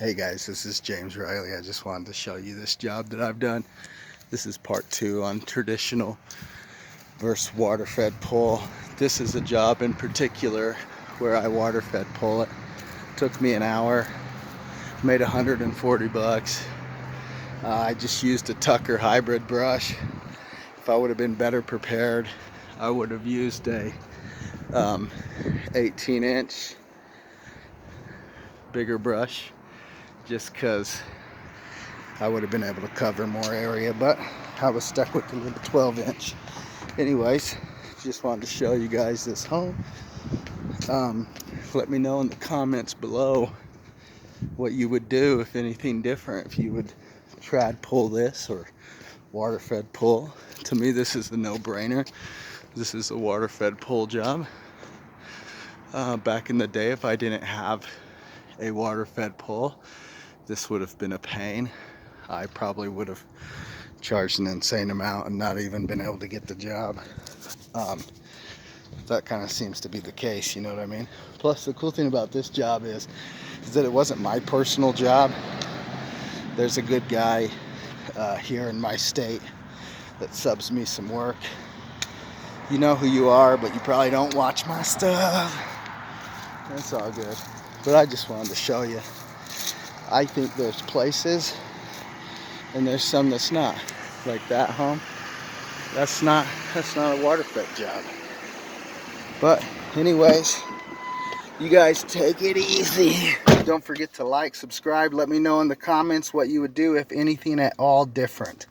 Hey guys, this is James Riley. I just wanted to show you this job that I've done. This is part 2 on traditional versus water fed pull. This is a job in particular where I water fed pull it. Took me an hour, made 140 bucks. I just used a Tucker hybrid brush. If I would have been better prepared, I would have used a 18-inch bigger brush, just because I would have been able to cover more area, but I was stuck with the little 12-inch. Anyways, just wanted to show you guys this home. Let me know in the comments below what you would do, if anything different, if you would trad pull this or water fed pull. To me, this is a no-brainer. This is a water fed pull job. Back in the day, if I didn't have a water fed pull, this would have been a pain. I probably would have charged an insane amount and not even been able to get the job. That kind of seems to be the case, you know what I mean? Plus, the cool thing about this job is that it wasn't my personal job. There's a good guy here in my state that subs me some work. You know who you are, but you probably don't watch my stuff. That's all good. But I just wanted to show you. I think there's places and there's some that's not. Like that home. That's not a water fed job. But anyways, you guys take it easy. Don't forget to like, subscribe, let me know in the comments what you would do, if anything at all different.